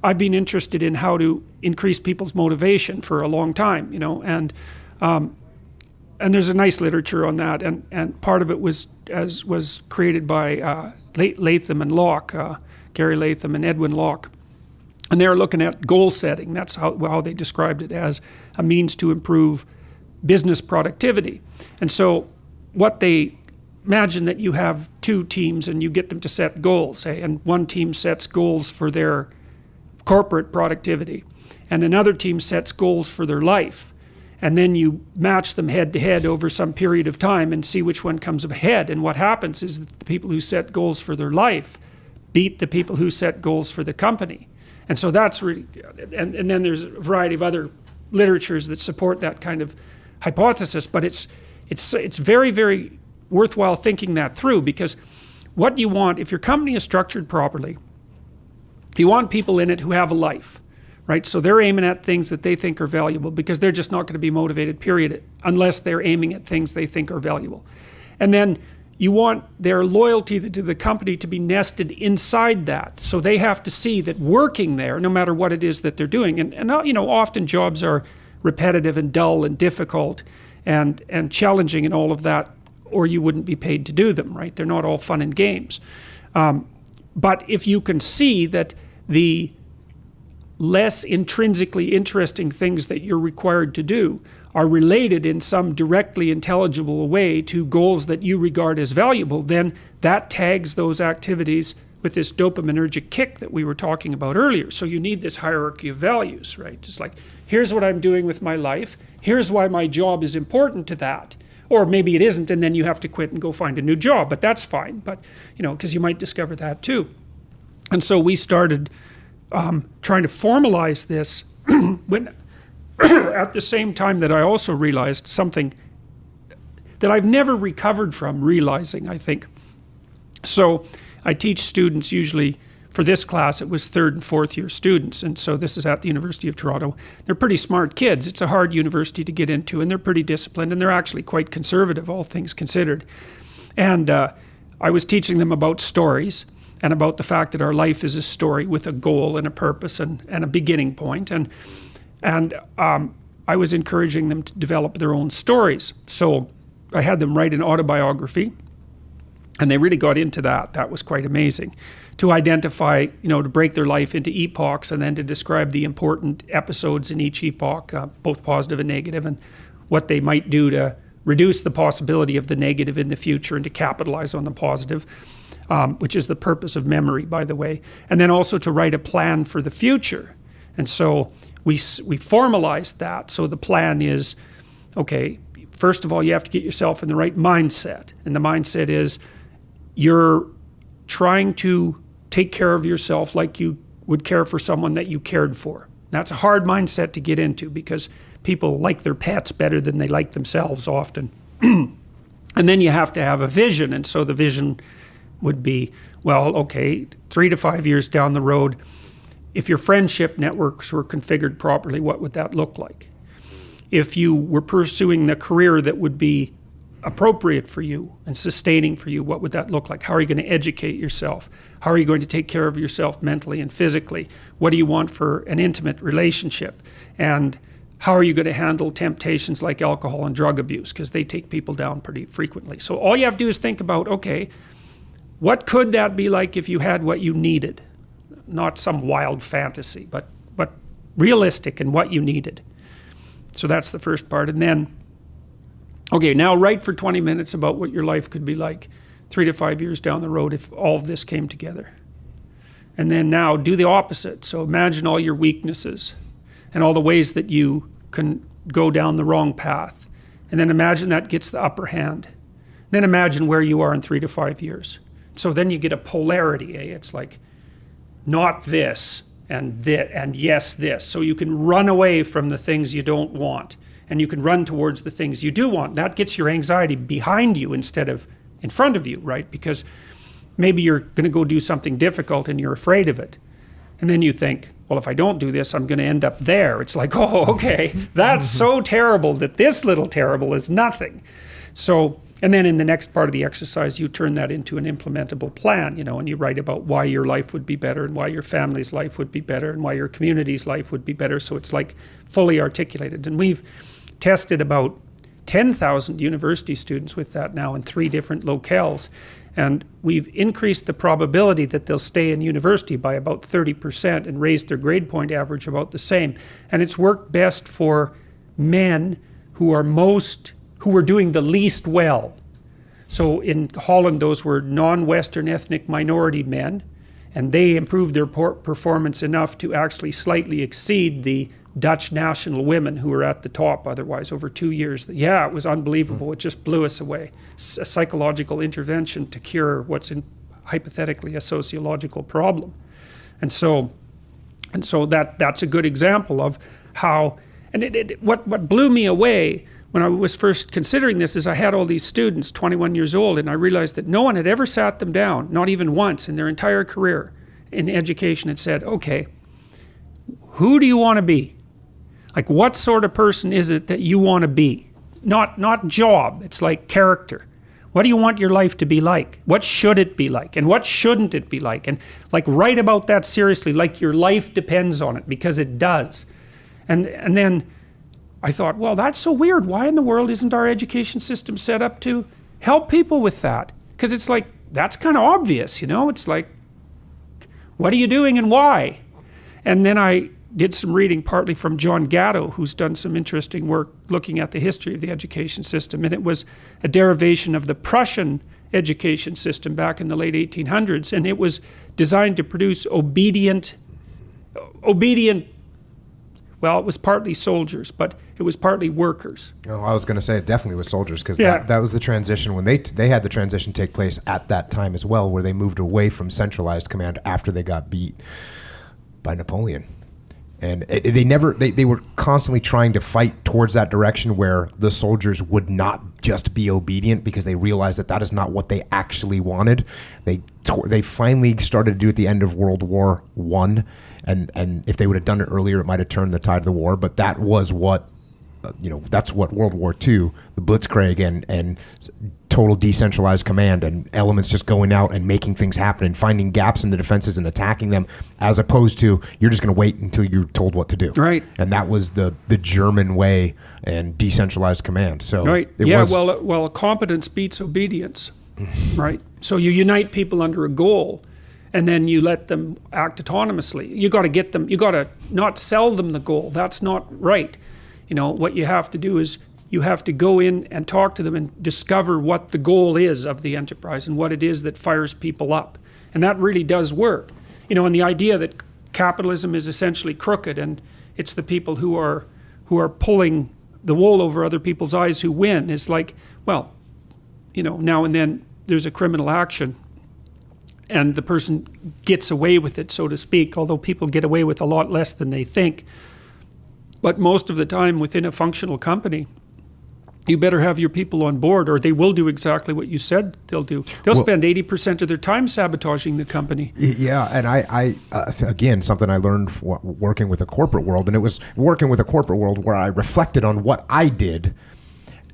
I've been interested in how to increase people's motivation for a long time, you know, and there's a nice literature on that, and part of it was created by Latham and Locke, Gary Latham and Edwin Locke, and they were looking at goal setting. That's how they described it, as a means to improve business productivity. And so what they imagine that you have two teams and you get them to set goals, say, and one team sets goals for their corporate productivity and another team sets goals for their life, and then you match them head to head over some period of time and see which one comes ahead. And what happens is that the people who set goals for their life beat the people who set goals for the company. And so that's really, and then there's a variety of other literatures that support that kind of hypothesis, but it's very, very worthwhile thinking that through, because what you want, if your company is structured properly, you want people in it who have a life, right? So they're aiming at things that they think are valuable, because they're just not going to be motivated, period, unless they're aiming at things they think are valuable. And then you want their loyalty to the company to be nested inside that. So they have to see that working there, no matter what it is that they're doing, and you know, often jobs are repetitive and dull and difficult and challenging and all of that, or you wouldn't be paid to do them, right? They're not all fun and games. But if you can see that the less intrinsically interesting things that you're required to do are related in some directly intelligible way to goals that you regard as valuable, then that tags those activities with this dopaminergic kick that we were talking about earlier. So you need this hierarchy of values, right? Just like, here's what I'm doing with my life, here's why my job is important to that. Or maybe it isn't, and then you have to quit and go find a new job, but that's fine. But, you know, because you might discover that too. And so we started trying to formalize this when at the same time that I also realized something that I've never recovered from realizing, I think. So I teach students, usually for this class it was third and fourth year students, and so this is at the University of Toronto. They're pretty smart kids. It's a hard university to get into, and they're pretty disciplined, and they're actually quite conservative, all things considered. And I was teaching them about stories and about the fact that our life is a story with a goal and a purpose and a beginning point. And I was encouraging them to develop their own stories. So I had them write an autobiography, and they really got into that. That was quite amazing. To identify, you know, to break their life into epochs and then to describe the important episodes in each epoch, both positive and negative, and what they might do to reduce the possibility of the negative in the future and to capitalize on the positive, which is the purpose of memory, by the way. And then also to write a plan for the future. And so we formalized that. So the plan is, okay, first of all, you have to get yourself in the right mindset. And the mindset is you're trying to take care of yourself like you would care for someone that you cared for. That's a hard mindset to get into, because people like their pets better than they like themselves often. And then you have to have a vision. And so the vision would be, well, okay, 3 to 5 years down the road, if your friendship networks were configured properly, what would that look like? If you were pursuing the career that would be appropriate for you and sustaining for you, what would that look like? How are you going to educate yourself? How are you going to take care of yourself mentally and physically? What do you want for an intimate relationship? And how are you going to handle temptations like alcohol and drug abuse? Because they take people down pretty frequently. So all you have to do is think about, okay, what could that be like if you had what you needed? Not some wild fantasy, but realistic in what you needed. So that's the first part. And then, okay, now write for 20 minutes about what your life could be like 3 to 5 years down the road if all of this came together. And then now do the opposite. So imagine all your weaknesses and all the ways that you can go down the wrong path. And then imagine that gets the upper hand. Then imagine where you are in 3 to 5 years. So then you get a polarity, eh? It's like not this and yes this. So you can run away from the things you don't want, and you can run towards the things you do want. That gets your anxiety behind you instead of in front of you, right? Because maybe you're going to go do something difficult and you're afraid of it. And then you think, well, if I don't do this, I'm going to end up there. It's like, oh, okay, that's so terrible that this little terrible is nothing. So And then in the next part of the exercise, you turn that into an implementable plan, and you write about why your life would be better and why your family's life would be better and why your community's life would be better. So it's like fully articulated. And we've tested about 10,000 university students with that now in 3 different locales. And we've increased the probability that they'll stay in university by about 30% and raised their grade point average about the same. And it's worked best for men who were doing the least well. So in Holland, those were non-Western ethnic minority men, and they improved their performance enough to actually slightly exceed the Dutch national women who were at the top otherwise over 2 years. Yeah, it was unbelievable. It just blew us away. A psychological intervention to cure what's hypothetically a sociological problem. And so that's a good example of how, and what blew me away when I was first considering this is I had all these students, 21 years old, and I realized that no one had ever sat them down, not even once in their entire career in education, and said, okay, who do you want to be? Like, what sort of person is it that you want to be? Not job, it's like character. What do you want your life to be like? What should it be like? And what shouldn't it be like? And like, write about that seriously, like your life depends on it, because it does. And then I thought, well, that's so weird. Why in the world isn't our education system set up to help people with that? Because it's like, that's kind of obvious, It's like, what are you doing and why? And then I did some reading partly from John Gatto, who's done some interesting work looking at the history of the education system. And it was a derivation of the Prussian education system back in the late 1800s. And it was designed to produce obedient, well, it was partly soldiers, but it was partly workers. Oh, I was going to say it definitely was soldiers, because that was the transition when they had the transition take place at that time as well, where they moved away from centralized command after they got beat by Napoleon. And they were constantly trying to fight towards that direction where the soldiers would not just be obedient, because they realized that is not what they actually wanted. They finally started to do it at the end of World War I. And if they would have done it earlier, it might have turned the tide of the war. But that was what, that's what World War II, the Blitzkrieg and total decentralized command and elements just going out and making things happen and finding gaps in the defenses and attacking them, as opposed to you're just going to wait until you're told what to do. Right. And that was the German way and decentralized command. So right. Well, competence beats obedience. Right. So you unite people under a goal, and then you let them act autonomously. You got to not sell them the goal. That's not right. What you have to do is you have to go in and talk to them and discover what the goal is of the enterprise and what it is that fires people up. And that really does work. And the idea that capitalism is essentially crooked and it's the people who are pulling the wool over other people's eyes who win is like, well, now and then there's a criminal action and the person gets away with it, so to speak, although people get away with a lot less than they think. But most of the time within a functional company, you better have your people on board or they will do exactly what you said they'll do. They'll spend 80% of their time sabotaging the company. Yeah, and I again, something I learned working with the corporate world, and it was working with a corporate world where I reflected on what I did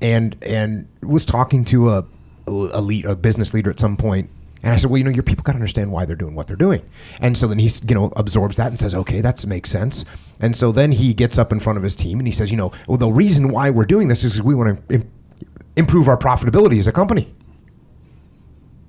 and was talking to a business leader at some point. And I said, well, your people got to understand why they're doing what they're doing. And so then he, absorbs that and says, okay, that makes sense. And so then he gets up in front of his team and he says, well, the reason why we're doing this is because we want to improve our profitability as a company.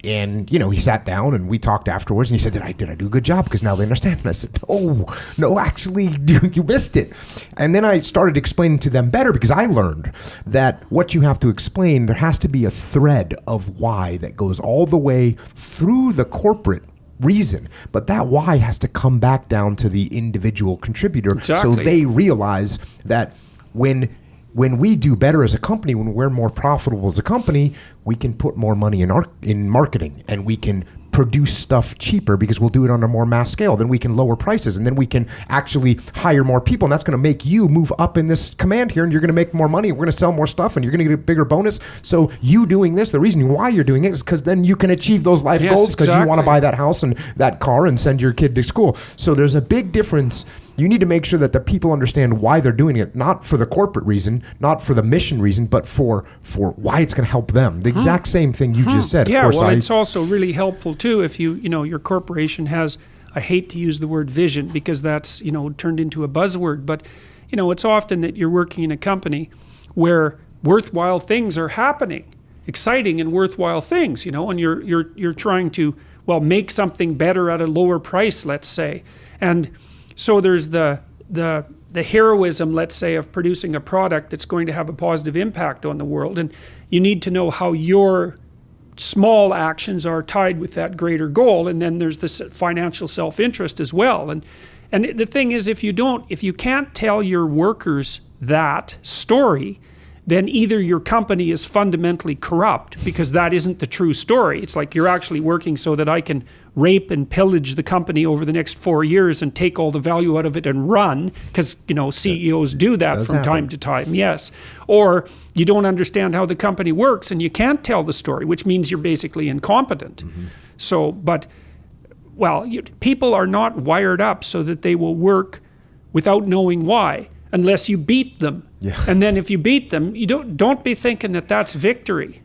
And, he sat down and we talked afterwards and he said, did I do a good job? Because now they understand. And I said, oh, no, actually, you missed it. And then I started explaining to them better because I learned that what you have to explain, there has to be a thread of why that goes all the way through the corporate reason. But that why has to come back down to the individual contributor. Exactly. So they realize that when we do better as a company, when we're more profitable as a company, we can put more money in marketing and we can produce stuff cheaper because we'll do it on a more mass scale. Then we can lower prices and then we can actually hire more people. And that's going to make you move up in this command here and you're going to make more money. We're going to sell more stuff and you're going to get a bigger bonus. So you doing this, the reason why you're doing it is because then you can achieve those life goals because you want to buy that house and that car and send your kid to school. So there's a big difference You need to make sure that the people understand why they're doing it, not for the corporate reason, not for the mission reason, but for why it's going to help them. The exact same thing you just said. Yeah, of course, well, it's also really helpful too if your corporation has, I hate to use the word vision because that's, turned into a buzzword, but, it's often that you're working in a company where worthwhile things are happening, exciting and worthwhile things, and you're trying to, make something better at a lower price, let's say. And so there's the heroism, let's say, of producing a product that's going to have a positive impact on the world. And you need to know how your small actions are tied with that greater goal. And then there's this financial self-interest as well. And the thing is, if you can't tell your workers that story, then either your company is fundamentally corrupt because that isn't the true story. It's like you're actually working so that I can rape and pillage the company over the next 4 years and take all the value out of it and run, because CEOs do that from time to time, yes. Or you don't understand how the company works and you can't tell the story, which means you're basically incompetent. So, people are not wired up so that they will work without knowing why, unless you beat them. Yeah. And then if you beat them, you don't be thinking that that's victory.